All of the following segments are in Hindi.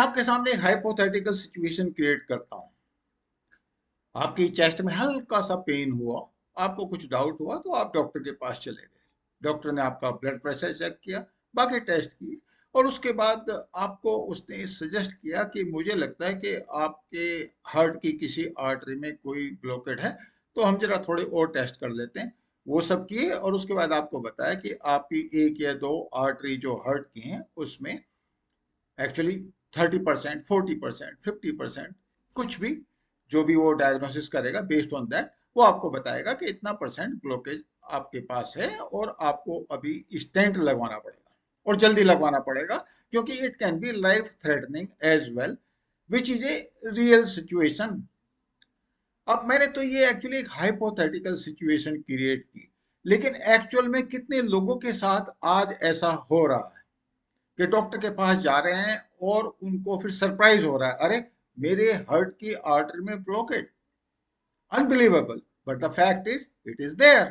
आपके सामने एक हाइपोथेटिकल सिचुएशन क्रिएट करता हूं। आपकी चेस्ट में हल्का सा पेन हुआ, आपको कुछ डाउट हुआ तो आप डॉक्टर के पास चले गए। डॉक्टर ने आपका ब्लड प्रेशर चेक किया, बाकी टेस्ट किए, और उसके बाद आपको उसने सजेस्ट किया कि मुझे लगता है कि आपके हार्ट की किसी आर्टरी में कोई ब्लॉकेड है, तो हम जरा थोड़े और टेस्ट कर लेते हैं। वो सब किए और उसके बाद आपको बताया कि आपकी एक या दो आर्टरी जो हार्ट की हैं उसमें एक्चुअली 30%, 40%, 50%, कुछ भी, जो भी वो डायग्नोसिस करेगा बेस्ड ऑन दैट, वो आपको बताएगा कि इतना परसेंट ब्लॉकेज आपके पास है और आपको अभी स्टेंट लगवाना पड़ेगा, और जल्दी लगवाना पड़ेगा, क्योंकि it can be life threatening as well, which is a real situation. अब मैंने तो ये एक्चुअली एक हाइपोथेटिकल सिचुएशन क्रिएट की, लेकिन एक्चुअल में कितने लोगों के साथ आज ऐसा हो रहा है कि डॉक्टर के पास जा रहे हैं और उनको फिर सरप्राइज हो रहा है, अरे मेरे हार्ट की आर्टरी में blockage, unbelievable, but the fact is it is there.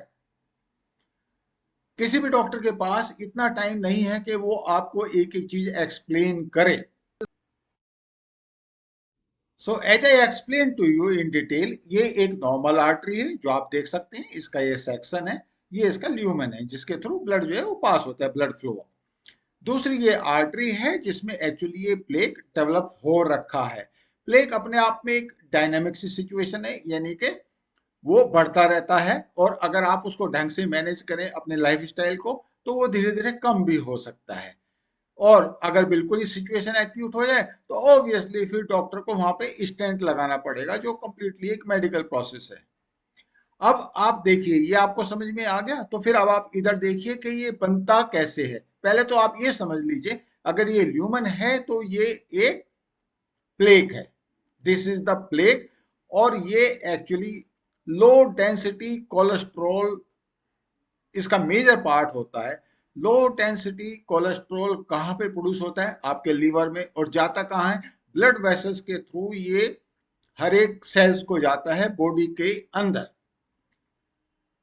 किसी भी डॉक्टर के पास इतना टाइम नहीं है कि वो आपको एक एक चीज एक्सप्लेन करे। So as I explain to you in detail, ये एक नॉर्मल आर्टरी है जो आप देख सकते हैं, इसका ये सेक्शन है, ये इसका ल्यूमेन है जिसके थ्रू ब्लड जो है वो पास होता है, ब्लड फ्लो। दूसरी ये आर्टरी है जिसमें एक्चुअली ये प्लेक डेवलप हो रखा है। प्लेक अपने आप में एक डायनामिक सी सिचुएशन है, यानी कि वो बढ़ता रहता है, और अगर आप उसको ढंग से मैनेज करें अपने लाइफ स्टाइल को, तो वो धीरे धीरे कम भी हो सकता है। और अगर बिल्कुल ही सिचुएशन एक्यूट हो जाए तो ऑब्वियसली फिर डॉक्टर को वहां पे स्टेंट लगाना पड़ेगा, जो कंप्लीटली एक मेडिकल प्रोसेस है। अब आप देखिए, ये आपको समझ में आ गया, तो फिर अब आप इधर देखिए कि ये बनता कैसे है। पहले तो आप ये समझ लीजिए, अगर ये ल्यूमन है तो ये एक प्लेक है, दिस इज द प्लेक, और ये एक्चुअली लो डेंसिटी कोलेस्ट्रॉल इसका मेजर पार्ट होता है। लो डेंसिटी कोलेस्ट्रॉल कहाँ पे प्रोड्यूस होता है? आपके लीवर में, और जाता कहाँ है? ब्लड वेसल्स के थ्रू ये हर एक सेल्स को जाता है बॉडी के अंदर,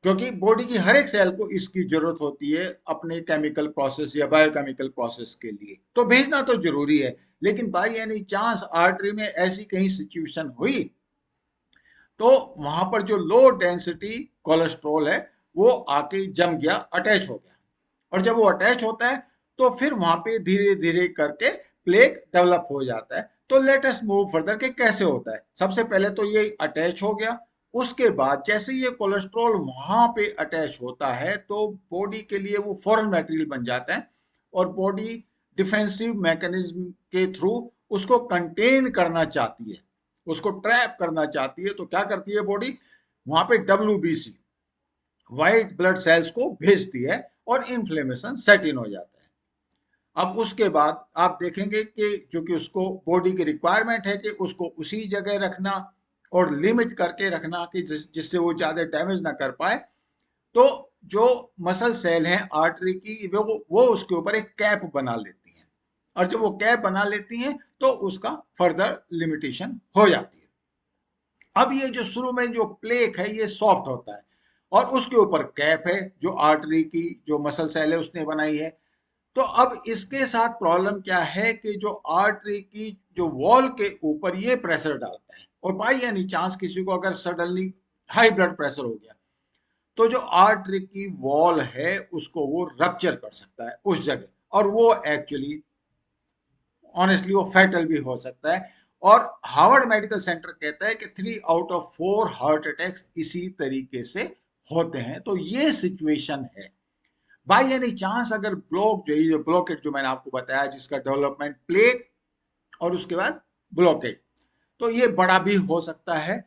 क्योंकि बॉडी की हर एक सेल को इसकी जरूरत होती है अपने केमिकल प्रोसेस या बायोकेमिकल प्रोसेस के लिए, तो भेजना तो जरूरी है। लेकिन बाई एनी चांस आर्टरी में ऐसी कहीं सिचुएशन हुई तो वहां पर जो लो डेंसिटी कोलेस्ट्रॉल है वो आके जम गया, अटैच हो गया, और जब वो अटैच होता है तो फिर वहां पे धीरे धीरे करके प्लेक डेवलप हो जाता है। तो लेट अस मूव फर्दर के कैसे होता है। सबसे पहले तो ये अटैच हो गया, उसके बाद जैसे ये कोलेस्ट्रॉल वहां पे अटैच होता है तो बॉडी के लिए वो फॉरेन मटेरियल बन जाता है, और बॉडी डिफेंसिव मैकेनिज्म के थ्रू उसको कंटेन करना चाहती है, उसको ट्रैप करना चाहती है। तो क्या करती है बॉडी? वहां पे WBC, व्हाइट ब्लड सेल्स को भेजती है, और इन्फ्लेमेशन सेट इन हो जाता है। अब उसके बाद आप देखेंगे कि जो कि उसको बॉडी की रिक्वायरमेंट है कि उसको उसी जगह रखना और लिमिट करके रखना कि जिससे वो ज्यादा डैमेज ना कर पाए, तो जो मसल सेल हैं आर्टरी की, वो उसके ऊपर एक कैप बना लेती हैं, और जब वो कैप बना लेती हैं तो उसका फर्दर लिमिटेशन हो जाती है। अब ये जो शुरू में जो प्लेक है ये सॉफ्ट होता है, और उसके ऊपर कैप है जो आर्टरी की जो मसल सेल है उसने बनाई है। तो अब इसके साथ प्रॉब्लम क्या है कि जो आर्टरी की जो वॉल के ऊपर ये प्रेशर डालता है, और बाई एनी चांस किसी को अगर सडनली हाई ब्लड प्रेशर हो गया तो जो आर्टरी की वॉल है उसको वो रप्चर कर सकता है उस जगह, और वो एक्चुअली ऑनेस्टली वो फैटल भी हो सकता है। और हार्वर्ड मेडिकल सेंटर कहता है कि 3 आउट ऑफ 4 हार्ट अटैक्स इसी तरीके से होते हैं। तो ये सिचुएशन है। बाई एनी चांस अगर ब्लॉकेट जो मैंने आपको बताया जिसका डेवलपमेंट प्लेक और उसके बाद ब्लॉकेट, तो ये बड़ा भी हो सकता है,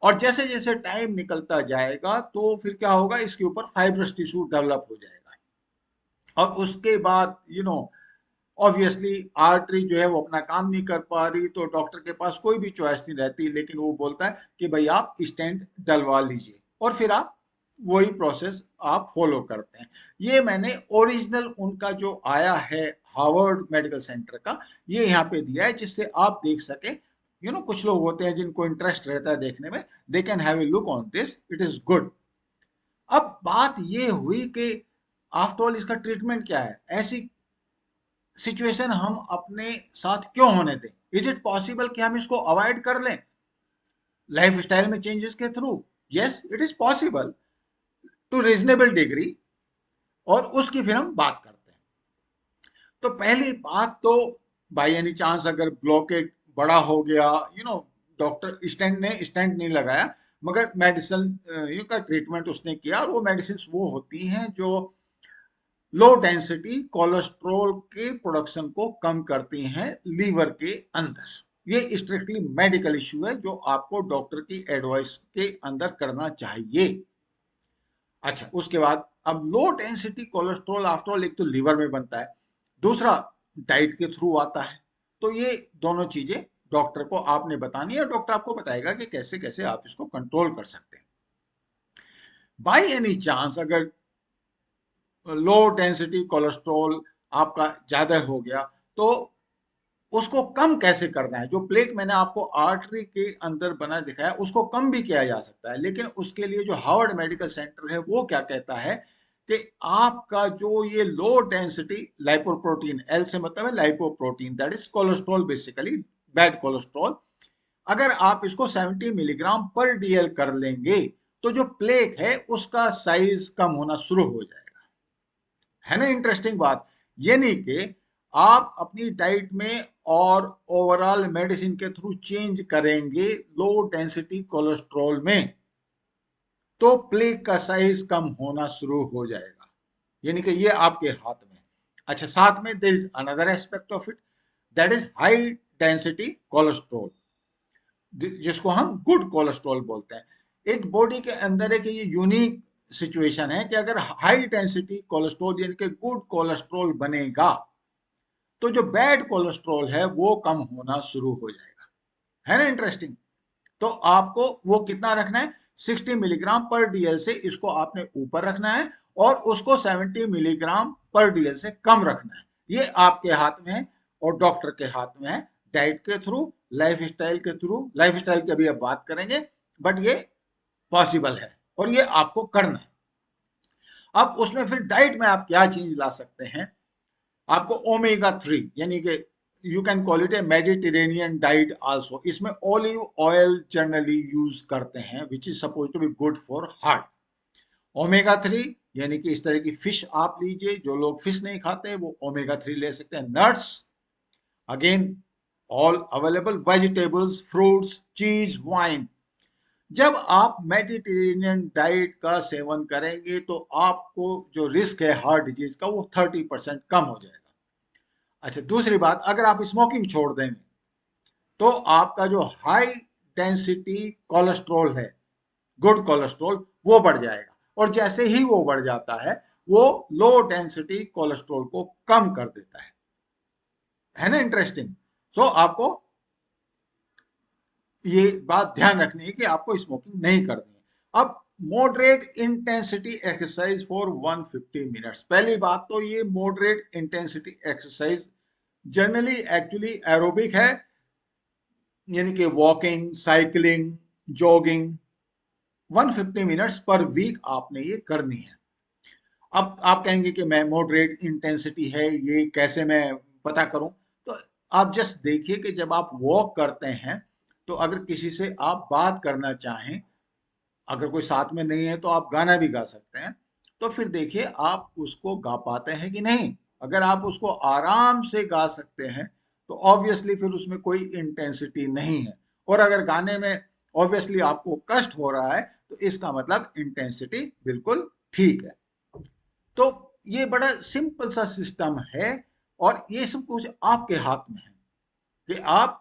और जैसे जैसे टाइम निकलता जाएगा तो फिर क्या होगा, इसके ऊपर फाइब्रस टिश्यू डेवलप हो जाएगा, और उसके बाद ऑब्वियसली आर्टरी जो है वो अपना काम नहीं कर पा रही, तो डॉक्टर के पास कोई भी चॉइस नहीं रहती, लेकिन वो बोलता है कि भाई आप स्टेंट डलवा लीजिए, और फिर आप वही प्रोसेस आप फॉलो करते हैं। ये मैंने ओरिजिनल उनका जो आया है हार्वर्ड मेडिकल सेंटर का, ये यहाँ पे दिया है जिससे आप देख सके। कुछ लोग होते हैं जिनको इंटरेस्ट रहता है देखने में, they can have a look on this, it is good. अब बात ये हुई कि आफ्टर ऑल इसका ट्रीटमेंट क्या है। ऐसी सिचुएशन हम अपने साथ क्यों होने दें? इज इट पॉसिबल कि हम इसको अवॉइड कर लें लाइफ स्टाइल में चेंजेस के through? Yes, it is possible to reasonable degree, और उसकी फिर हम बात करते हैं। तो पहली बात तो, बाई एनी चांस अगर ब्लॉकेट बड़ा हो गया, डॉक्टर स्टेंट नहीं लगाया, मगर मेडिसिन का ट्रीटमेंट उसने किया, और वो मेडिसिन वो होती हैं जो लो डेंसिटी कोलेस्ट्रॉल के प्रोडक्शन को कम करती हैं लीवर के अंदर। ये स्ट्रिक्टली मेडिकल इश्यू है जो आपको डॉक्टर की एडवाइस के अंदर करना चाहिए। अच्छा, उसके बाद अब low density cholesterol after all एक तो लीवर में बनता है, दूसरा डाइट के थ्रू आता है। तो ये दोनों चीजें डॉक्टर को आपने बतानी है, डॉक्टर आपको बताएगा कि कैसे कैसे आप इसको कंट्रोल कर सकते हैं। बाई एनी चांस अगर लो डेंसिटी कोलेस्ट्रॉल आपका ज्यादा हो गया, तो उसको कम कैसे करना है? जो प्लेक मैंने आपको आर्टरी के अंदर बना दिखाया, उसको कम भी किया जा सकता है, लेकिन उसके लिए जो हार्वर्ड मेडिकल सेंटर है वो क्या कहता है कि आपका जो ये लो डेंसिटी लाइपोप्रोटीन, एल से मतलब है lipoprotein, that is cholesterol, basically bad cholesterol, अगर आप इसको 70 मिलीग्राम पर डीएल कर लेंगे, तो जो प्लेक है उसका साइज कम होना शुरू हो जाएगा। है ना इंटरेस्टिंग बात? यानी कि आप अपनी डाइट में और ओवरऑल मेडिसिन के थ्रू चेंज करेंगे लो डेंसिटी कोलेस्ट्रॉल में, तो प्लेक का साइज कम होना शुरू हो जाएगा। यानी कि ये आपके हाथ में। अच्छा, साथ में there is another aspect of it, that is high density cholesterol, जिसको हम गुड कोलेस्ट्रॉल बोलते हैं। एक बॉडी के अंदर एक ये यूनिक सिचुएशन है कि अगर हाई डेंसिटी कोलेस्ट्रॉल यानी कि गुड कोलेस्ट्रॉल बनेगा, तो जो बैड कोलेस्ट्रॉल है वो कम होना शुरू हो जाएगा। है ना इंटरेस्टिंग? तो आपको वो कितना रखना है? 60 मिलीग्राम पर डीएल से इसको आपने ऊपर रखना है, और उसको 70 मिलीग्राम पर डीएल से कम रखना है। ये आपके हाथ में है और डॉक्टर के हाथ में है, डाइट के थ्रू, लाइफ स्टाइल के थ्रू। लाइफ स्टाइल की अभी अब बात करेंगे, बट ये पॉसिबल है और ये आपको करना है। अब उसमें फिर डाइट में आप क्या चीज ला सकते हैं? आपको ओमेगा 3, यानी कि you can call it a Mediterranean diet also, इसमें ऑलिव ऑयल जनरली यूज करते हैं, which is suppose to be good for heart. Omega 3 यानी कि इस तरह की फिश आप लीजिए, जो लोग फिश नहीं खाते वो ओमेगा 3 ले सकते हैं। Nuts, again all available, vegetables, fruits, चीज, वाइन। जब आप मेडिटेरेनियन डाइट का सेवन करेंगे तो आपको जो रिस्क है हार्ट डिजीज का वो 30% कम हो जाएगा। अच्छा, दूसरी बात, अगर आप स्मोकिंग छोड़ देंगे तो आपका जो हाई डेंसिटी कोलेस्ट्रॉल है, गुड कोलेस्ट्रॉल, वो बढ़ जाएगा, और जैसे ही वो बढ़ जाता है वो लो डेंसिटी कोलेस्ट्रॉल को कम कर देता है ना इंटरेस्टिंग? सो आपको ये बात ध्यान रखनी है कि आपको स्मोकिंग नहीं करनी है। अब moderate intensity exercise for 150 minutes. पहली बात तो ये moderate intensity exercise generally actually aerobic है, यानी कि walking, cycling, jogging, 150 minutes per week आपने ये करनी है। अब आप कहेंगे कि मैं मॉडरेट इंटेंसिटी है, ये कैसे मैं पता करूं? तो आप जस्ट देखिए कि जब आप वॉक करते हैं, तो अगर किसी से आप बात करना चाहें, अगर कोई साथ में नहीं है तो आप गाना भी गा सकते हैं, तो फिर देखिए आप उसको गा पाते हैं कि नहीं। अगर आप उसको आराम से गा सकते हैं तो ऑब्वियसली फिर उसमें कोई इंटेंसिटी नहीं है, और अगर गाने में ऑब्वियसली आपको कष्ट हो रहा है तो इसका मतलब इंटेंसिटी बिल्कुल ठीक है। तो ये बड़ा सिंपल सा सिस्टम है, और ये सब कुछ आपके हाथ में है कि आप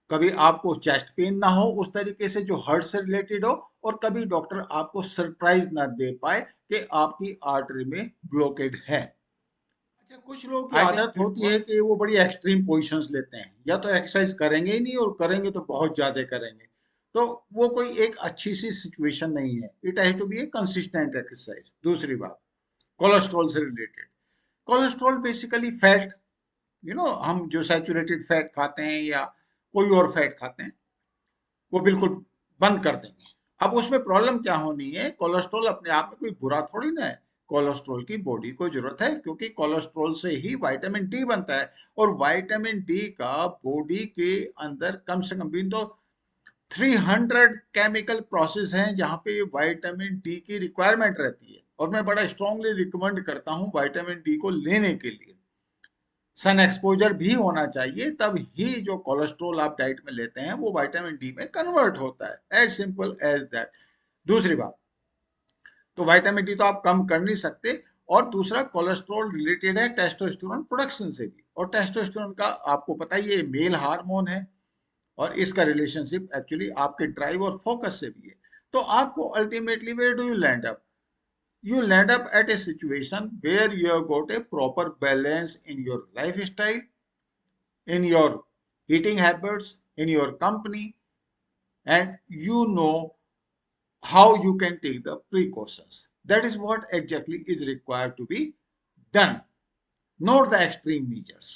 कभी आपको चेस्ट पेन ना हो उस तरीके से जो हार्ट से रिलेटेड हो, और कभी डॉक्टर आपको सरप्राइज ना दे पाए कि आपकी आर्टरी में ब्लॉकेड है। अच्छा, कुछ लोगों की आदत होती है कि वो बड़ी एक्सट्रीम पोजीशंस लेते हैं, या तो एक्सरसाइज करेंगे ही नहीं, और करेंगे तो बहुत ज्यादा करेंगे, तो वो कोई एक अच्छी सी सिचुएशन नहीं है। It has to be a consistent exercise. दूसरी बात, कोलेस्ट्रॉल से रिलेटेड। कोलेस्ट्रॉल बेसिकली फैट, हम जो सैचुरेटेड फैट खाते हैं या कोई और फैट खाते हैं, वो बिल्कुल बंद कर देंगे। अब उसमें प्रॉब्लम क्या होनी है? कोलेस्ट्रॉल अपने आप में कोई बुरा थोड़ी ना है। कोलेस्ट्रॉल की बॉडी को जरूरत है, क्योंकि कोलेस्ट्रॉल से ही विटामिन डी बनता है। और विटामिन डी का बॉडी के अंदर कम से कम भी तो 300 केमिकल प्रोसेस हैं जहां पे विटामिन डी की रिक्वायरमेंट रहती है। और मैं बड़ा स्ट्रांगली रिकमेंड करता हूं विटामिन डी को लेने के लिए। सन एक्सपोजर भी होना चाहिए, तब ही जो कोलेस्ट्रॉल आप डाइट में लेते हैं वो विटामिन डी में कन्वर्ट होता है। As simple as that. दूसरी बात, तो विटामिन डी तो आप कम कर नहीं सकते। और दूसरा, कोलेस्ट्रॉल रिलेटेड है टेस्टोस्टेरोन प्रोडक्शन से भी। और टेस्टोस्टेरोन का आपको पता ही है, ये मेल हार्मोन है और इसका रिलेशनशिप एक्चुअली आपके ड्राइव और फोकस से भी है। तो आपको ultimately where do you land up? You land up at a situation where you have got a proper balance in your lifestyle, in your eating habits, in your company, and you know how you can take the precautions. That is what exactly is required to be done, not the extreme measures.